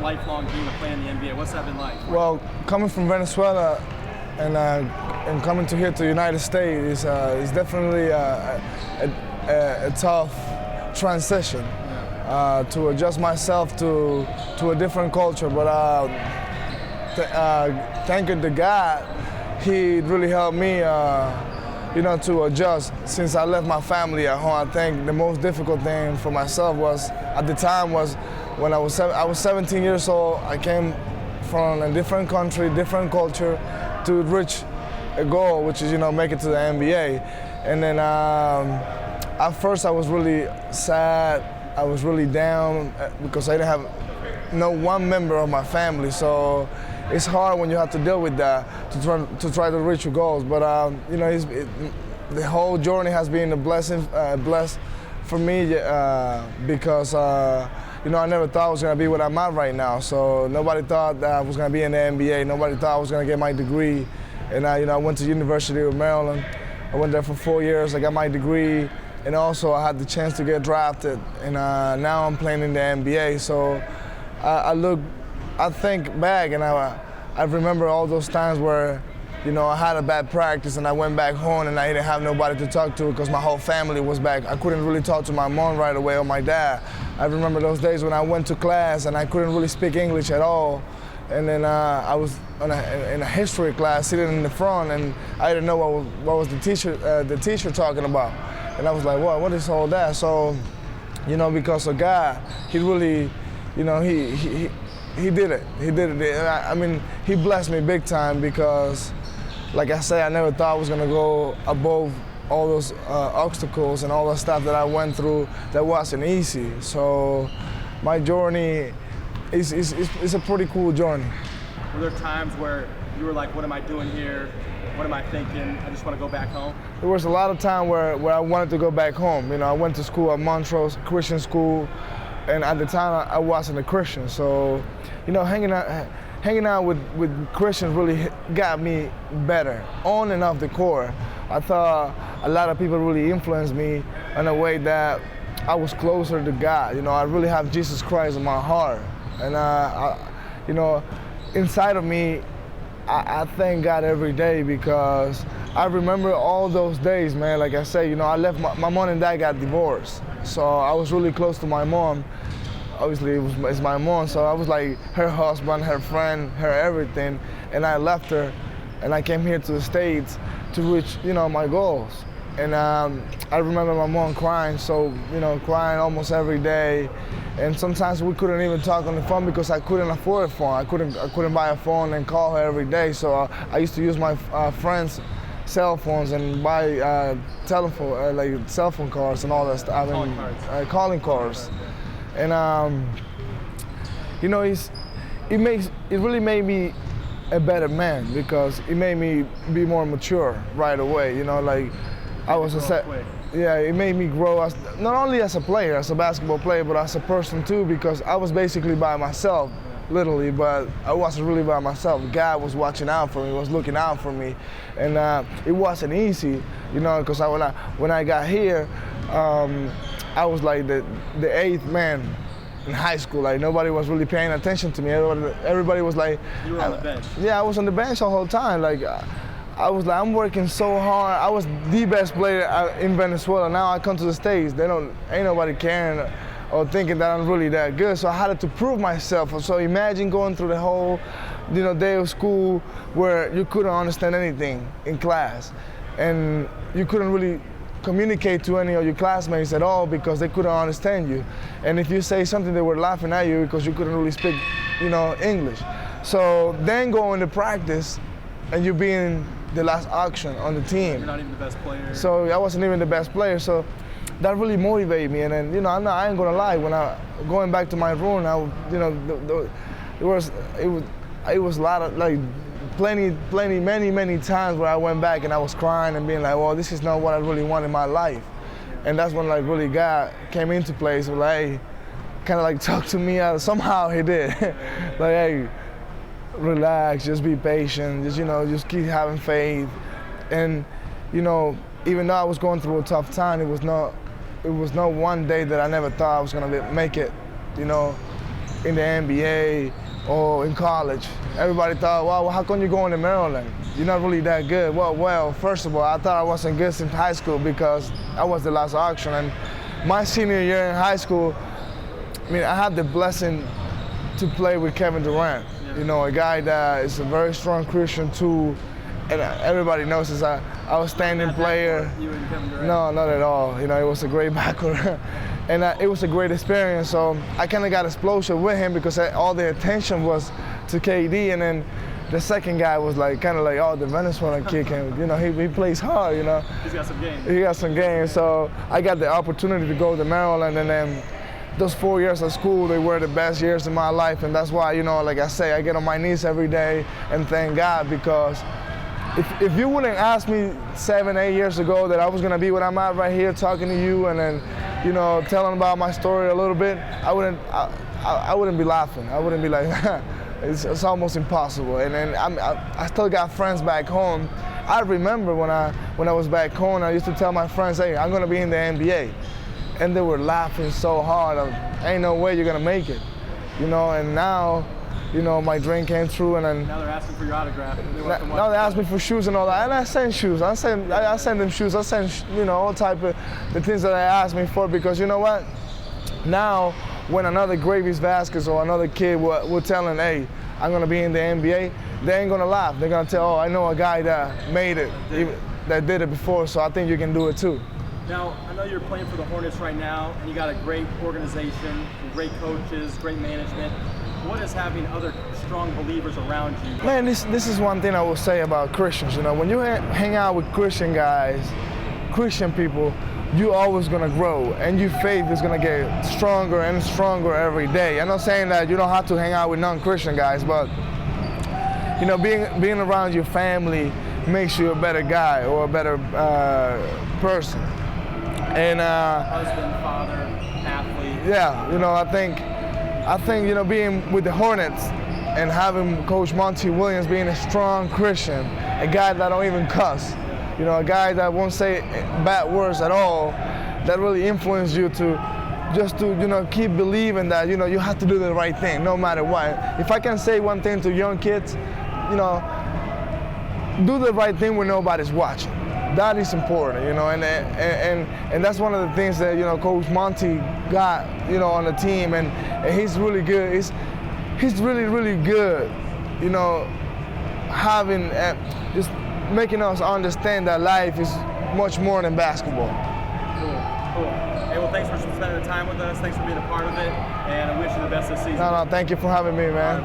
lifelong dream of playing in the NBA? What's that been like? Well, coming from Venezuela and coming to here to the United States is definitely a tough transition to adjust myself to a different culture. But thanking to God, He really helped me, to adjust. Since I left my family at home, I think the most difficult thing for myself was at the time was when I was 17 years old. I came from a different country, different culture, to reach a goal, which is make it to the NBA. And then at first I was really sad. I was really down because I didn't have no one member of my family. So it's hard when you have to deal with that to try to reach your goals. But the whole journey has been a blessing, blessed for me because I never thought I was going to be what I'm at right now. So nobody thought that I was going to be in the NBA. Nobody thought I was going to get my degree. And I went to University of Maryland. I went there for 4 years. I got my degree, and also I had the chance to get drafted. And now I'm playing in the NBA. So I think back, and I remember all those times where I had a bad practice and I went back home and I didn't have nobody to talk to because my whole family was back. I couldn't really talk to my mom right away or my dad. I remember those days when I went to class and I couldn't really speak English at all. And then I was in a history class sitting in the front, and I didn't know what was the teacher talking about. And I was like, what is all that? So, because of God, He really, He did it. He did it. I mean, He blessed me big time because, like I said, I never thought I was going to go above all those obstacles and all the stuff that I went through that wasn't easy. So my journey is a pretty cool journey. Were there times where you were like, what am I doing here? What am I thinking? I just want to go back home? There was a lot of time where I wanted to go back home. I went to school at Montrose Christian School, and at the time I wasn't a Christian. So, hanging out with Christians really got me better on and off the court. I thought a lot of people really influenced me in a way that I was closer to God. I really have Jesus Christ in my heart, and inside of me, I thank God every day because I remember all those days, man. Like I said, I left my mom and dad got divorced, so I was really close to my mom. Obviously, it's my mom, so I was like her husband, her friend, her everything. And I left her, and I came here to the States to reach, my goals. And I remember my mom crying, crying almost every day. And sometimes we couldn't even talk on the phone because I couldn't afford a phone. I couldn't buy a phone and call her every day. So I used to use my friends' cell phones and buy cell phone cards and all that stuff. Calling cards. And it really made me a better man because it made me be more mature right away. It made me grow as not only as a player, as a basketball player, but as a person too, because I was basically by myself, literally, but I wasn't really by myself. God was watching out for me, was looking out for me, and it wasn't easy, because when I got here, I was like the eighth man in high school. Like nobody was really paying attention to me. Everybody was like, you were on the bench. Yeah, I was on the bench the whole time. Like I was like, I'm working so hard. I was the best player in Venezuela. Now I come to the States. Ain't nobody caring or thinking that I'm really that good. So I had to prove myself. So imagine going through the whole, day of school where you couldn't understand anything in class, and you couldn't really communicate to any of your classmates at all because they couldn't understand you. And if you say something, they were laughing at you because you couldn't really speak, English. So then going to practice, and you being the last option on the team. You're not even the best player. So I wasn't even the best player. So that really motivated me. And then, I ain't gonna lie. When going back to my room, it was a lot of many times where I went back and I was crying and being like, well, this is not what I really want in my life. And that's when really God came into place. So hey, kind of talk to me. Somehow He did. Hey, relax, just be patient, just keep having faith. And even though I was going through a tough time, it was not one day that I never thought I was gonna make it, in the NBA or in college. Everybody thought, well, how come you're going to Maryland? You're not really that good. Well, first of all, I thought I wasn't good since high school because I was the last auction. And my senior year in high school, I mean, I had the blessing to play with Kevin Durant. You know, a guy that is a very strong Christian too, and everybody knows he's an outstanding player. You and Kevin Durant? No, not at all. You know, it was a great backcourt. And it was a great experience. So I kind of got exposure with him because all the attention was to KD, and then the second guy was like kind of like, oh, the Venezuelan kid, you know, he plays hard, you know. He's got some game. He got some game. So I got the opportunity to go to Maryland, and then those 4 years of school, they were the best years of my life, and that's why, you know, like I say, I get on my knees every day and thank God, because if you wouldn't ask me 7, 8 years ago that I was gonna be what I'm at right here talking to you and then, you know, telling about my story a little bit, I wouldn't be laughing. I wouldn't be like, it's almost impossible. And then I still got friends back home. I remember when I was back home, I used to tell my friends, hey, I'm gonna be in the NBA. And they were laughing so hard, ain't no way you're gonna make it. You know, and now, you know, my dream came true, and then now they're asking for your autograph. now they ask me for shoes and all that, and I send shoes. I send them shoes. I send, you know, all type of the things that they ask me for, because you know what? Now, when another Greivis Vasquez or another kid will tell them, hey, I'm gonna be in the NBA, they ain't gonna laugh. They're gonna tell, oh, I know a guy that made it, that did it before, so I think you can do it too. Now, I know you're playing for the Hornets right now, and you got a great organization, great coaches, great management. What is having other strong believers around you? Man, this is one thing I will say about Christians. You know, when you hang out with Christian guys, Christian people, you're always gonna grow, and your faith is gonna get stronger and stronger every day. I'm not saying that you don't have to hang out with non-Christian guys, but you know, being around your family makes you a better guy or a better person. And husband, father, athlete. Yeah, you know, I think you know, being with the Hornets and having Coach Monty Williams being a strong Christian, a guy that don't even cuss, you know, a guy that won't say bad words at all, that really influenced you to just to, you know, keep believing that, you know, you have to do the right thing no matter what. If I can say one thing to young kids, you know, do the right thing when nobody's watching. That is important, you know, and that's one of the things that, you know, Coach Monty got, you know, on the team, and he's really good. He's really, really good, you know, having just making us understand that life is much more than basketball. Cool. Hey, well, thanks for spending the time with us. Thanks for being a part of it, and I wish you the best this season. No, thank you for having me, man.